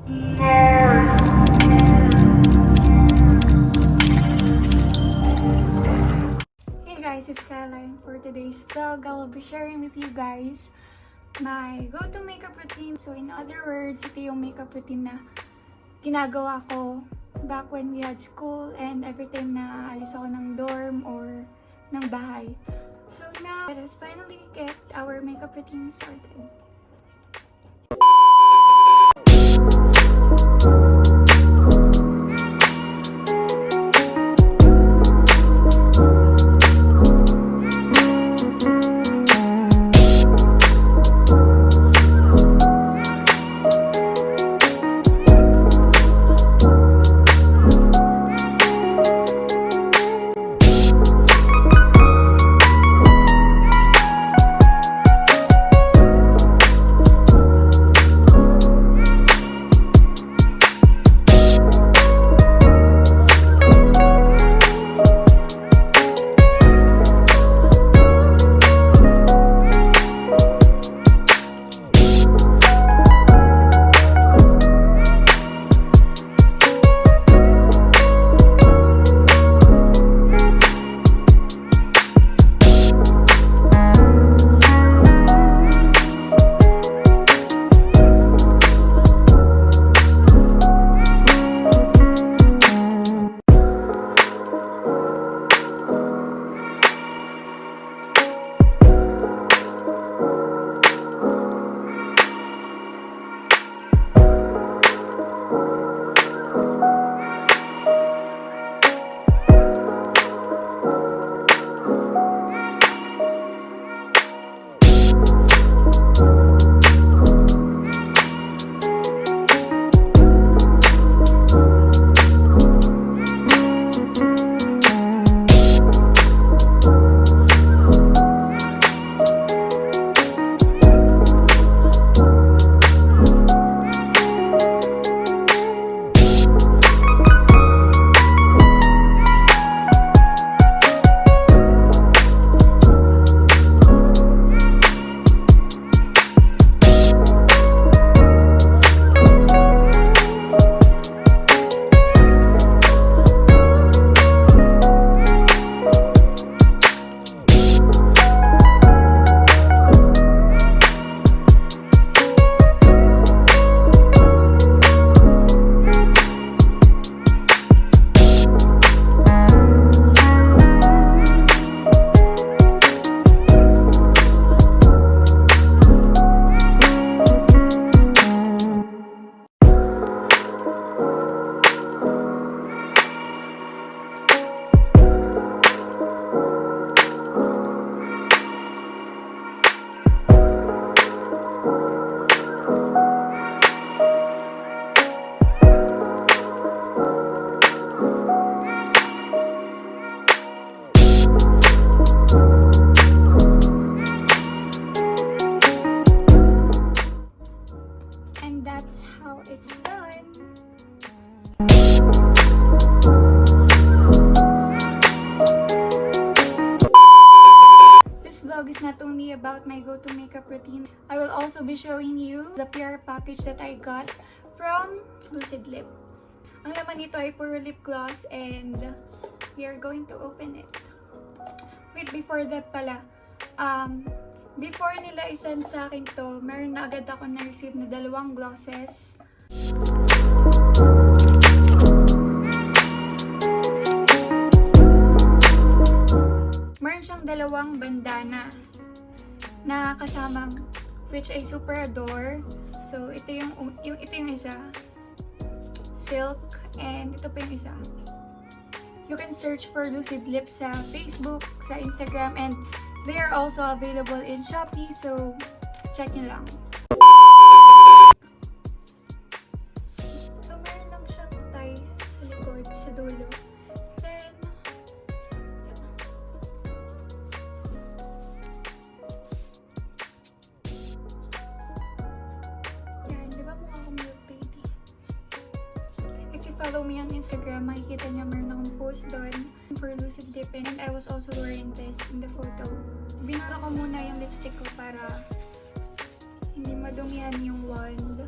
Hey guys, it's Kayla, and for today's vlog, I will be sharing with you guys my go-to makeup routine. So in other words, ito yung makeup routine na ginagawa ko back when we had school and every time na alis ako ng dorm or ng bahay. So now, let us finally get our makeup routine started. And that's how it's done. This vlog is not only about my go-to makeup routine. I will also be showing you the PR package that I got from Lucidlip. Ang laman nito ay puro lip gloss and we are going to open it. Wait, before that pala, before nila isend sa akin to, meron na agad ako na-receive na 2 glosses. Meron siyang 2 bandana na kasamang, which I super adore. So, ito yung isa. Silk. And ito pa yung isa. You can search for Lucidlip sa Facebook, sa Instagram, and they are also available in Shopee, so check nyo lang. So, meron lang siyang tie sa likod, sa dulo. Then, yan, di ba mukha akong milk baby? If you follow me on Instagram, makikita nyo meron akong post doon for Lucidlip, and I was also wearing this in the photo. Binura ko muna yung lipstick ko para hindi madumihan yung wand.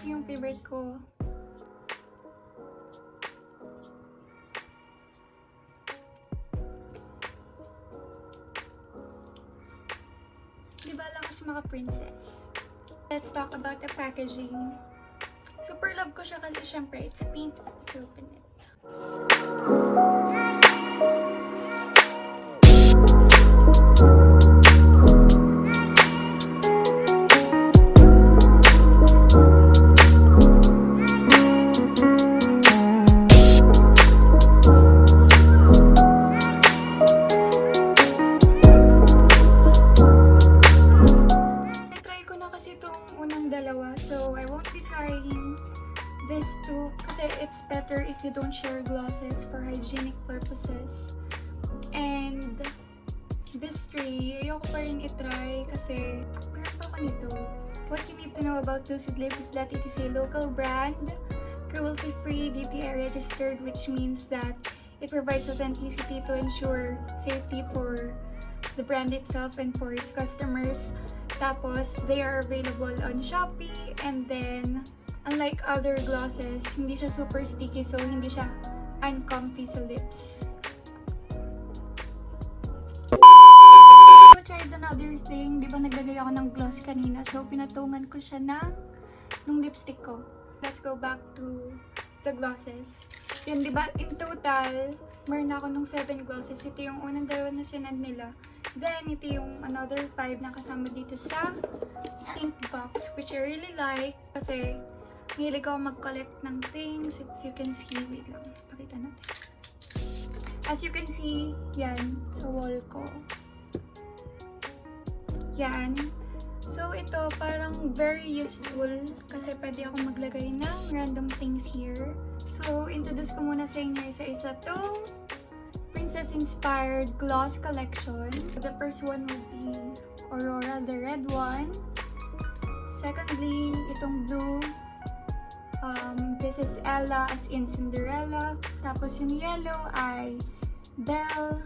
yung favorite ko. Diba lang as mga princess? Let's talk about the packaging. Super love ko siya kasi syempre it's pink. Let's open it. This too, kasi it's better if you don't share glosses for hygienic purposes. And this three, ayoko pa rin itry kasi meron pa ako nito. What you need to know about Lucidlip is that it is a local brand, cruelty-free, btla registered, which means that it provides authenticity to ensure safety for the brand itself and for its customers. Tapos, they are available on Shopee, and then unlike other glosses, hindi siya super sticky, so hindi siya uncomfy sa lips. I tried another thing. Di ba naglagay ako ng gloss kanina? So, pinatungan ko siya nung lipstick ko. Let's go back to the glosses. Yun, di ba? In total, meron ako nung 7 glosses. Ito yung unang dalawa na sinend nila. Then, ito yung another 5 na kasama dito sa tint box, which I really like kasi hilig ako mag-collect ng things. If you can see, wait lang, pakita natin. As you can see, yan, sa wall ko. Yan. So, ito parang very useful kasi pwede ako maglagay ng random things here. So, introduce ko muna sa inyo isa-isa itong princess-inspired gloss collection. The first one will be Aurora, the red one. Secondly, itong blue. This is Ella as in Cinderella. Tapos yung yellow ay Belle.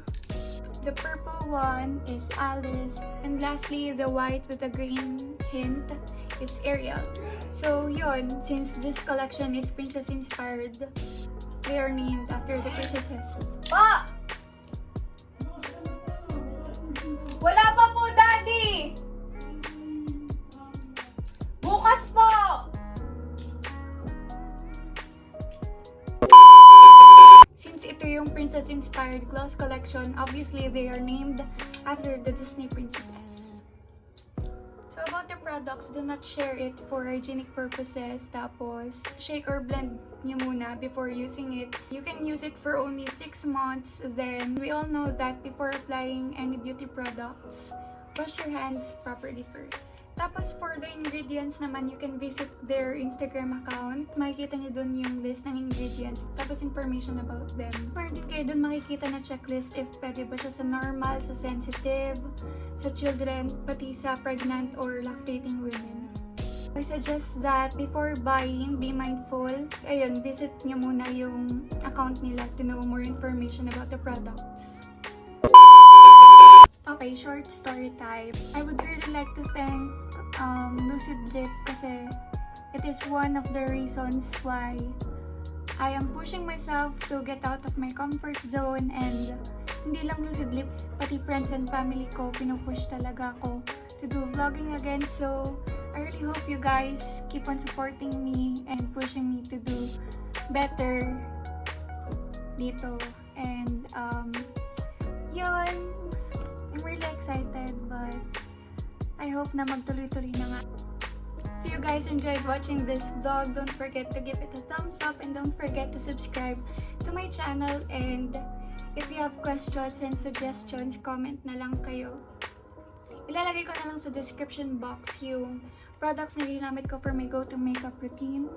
The purple one is Alice. And lastly, the white with a green hint is Ariel. So yun, since this collection is princess-inspired, they are named after the princesses. Pa! Wala pa po, Daddy! Bukas po! Since ito yung princess-inspired gloss collection, obviously they are named after the Disney princesses. So about the products, do not share it for hygienic purposes. Tapos, shake or blend nyo muna before using it. You can use it for only 6 months. Then, we all know that before applying any beauty products, wash your hands properly first. Tapos, for the ingredients naman, you can visit their Instagram account. Makikita nyo dun yung list ng ingredients. Tapos, information about them. Meron din kayo dun makikita na checklist if pwede ba siya sa normal, sa sensitive, sa children, pati sa pregnant or lactating women. I suggest that before buying, be mindful. Ayun, visit nyo muna yung account nila to know more information about the products. Okay, short story time. I would really like to thank Lucidlip kasi it is one of the reasons why I am pushing myself to get out of my comfort zone, and hindi lang Lucidlip, pati friends and family ko, pinupush talaga ako to do vlogging again. So, I really hope you guys keep on supporting me and pushing me to do better dito. And, yun. I'm really excited, but I hope na magtuloy-tuloy na nga. If you guys enjoyed watching this vlog, don't forget to give it a thumbs up and don't forget to subscribe to my channel. And if you have questions and suggestions, comment na lang kayo. Ilalagay ko na lang sa description box yung products na ginamit ko for my go-to makeup routine.